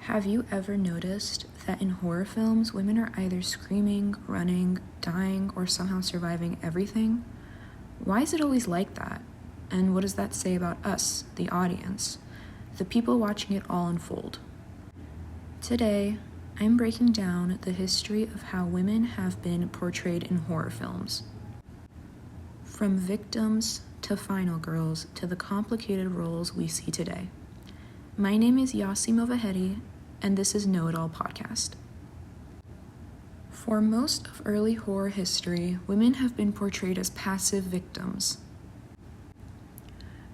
Have you ever noticed that in horror films, women are either screaming, running, dying, or somehow surviving everything? Why is it always like that? And what does that say about us, the audience, the people watching it all unfold? Today, I'm breaking down the history of how women have been portrayed in horror films. From victims to final girls to the complicated roles we see today. My name is Yassi Movahedi, and this is Know It All Podcast. For most of early horror history, women have been portrayed as passive victims.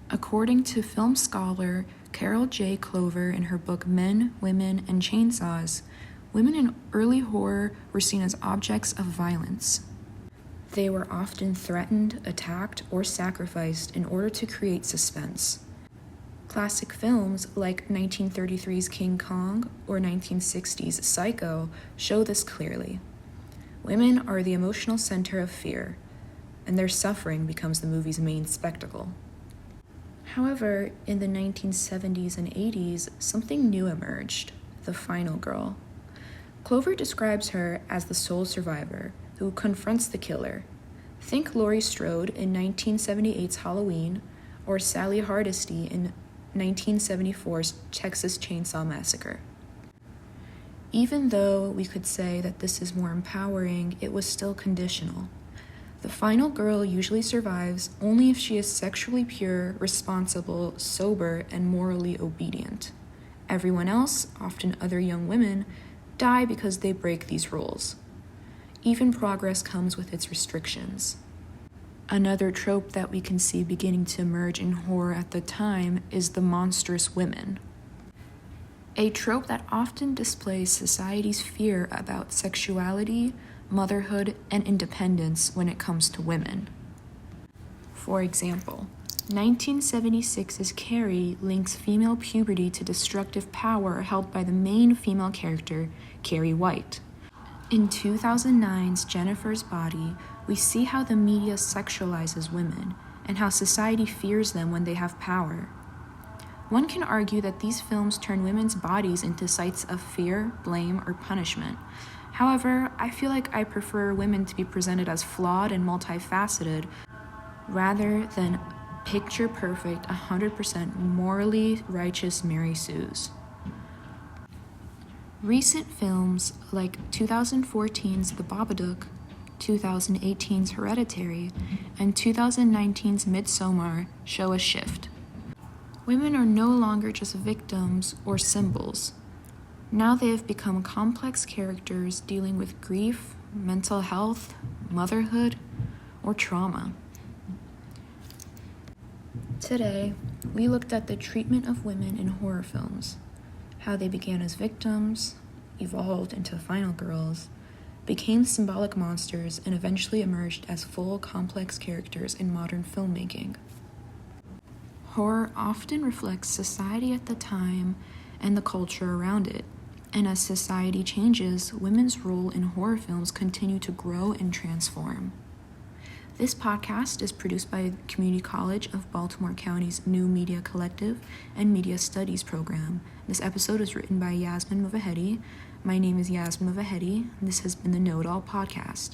According to film scholar Carol J. Clover in her book Men, Women, and Chainsaws, women in early horror were seen as objects of violence. They were often threatened, attacked, or sacrificed in order to create suspense. Classic films like 1933's King Kong or 1960's Psycho show this clearly. Women are the emotional center of fear, and their suffering becomes the movie's main spectacle. However, in the 1970s and 80s, something new emerged: the final girl. Clover describes her as the sole survivor who confronts the killer. Think Laurie Strode in 1978's Halloween, or Sally Hardesty in 1974's Texas Chainsaw Massacre. Even though we could say that this is more empowering, it was still conditional. The final girl usually survives only if she is sexually pure, responsible, sober, and morally obedient. Everyone else, often other young women, die because they break these rules. Even progress comes with its restrictions. Another trope that we can see beginning to emerge in horror at the time is the monstrous women. A trope that often displays society's fear about sexuality, motherhood, and independence when it comes to women. For example, 1976's Carrie links female puberty to destructive power held by the main female character, Carrie White. In 2009's Jennifer's Body, we see how the media sexualizes women and how society fears them when they have power. One can argue that these films turn women's bodies into sites of fear, blame, or punishment. However, I feel like I prefer women to be presented as flawed and multifaceted rather than picture-perfect, 100% morally righteous Mary Sues. Recent films like 2014's The Babadook, 2018's Hereditary, and 2019's Midsommar show a shift. Women are no longer just victims or symbols. Now they have become complex characters dealing with grief, mental health, motherhood, or trauma. Today, we looked at the treatment of women in horror films, how they began as victims, evolved into final girls, became symbolic monsters, and eventually emerged as full, complex characters in modern filmmaking. Horror often reflects society at the time and the culture around it, and as society changes, women's role in horror films continue to grow and transform. This podcast is produced by Community College of Baltimore County's New Media Collective and Media Studies program. This episode is written by Yasmin Movahedi. My name is Yasmin Movahedi, and this has been the Know It All Podcast.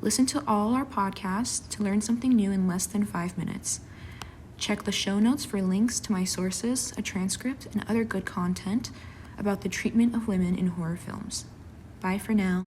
Listen to all our podcasts to learn something new in less than 5 minutes. Check the show notes for links to my sources, a transcript, and other good content about the treatment of women in horror films. Bye for now.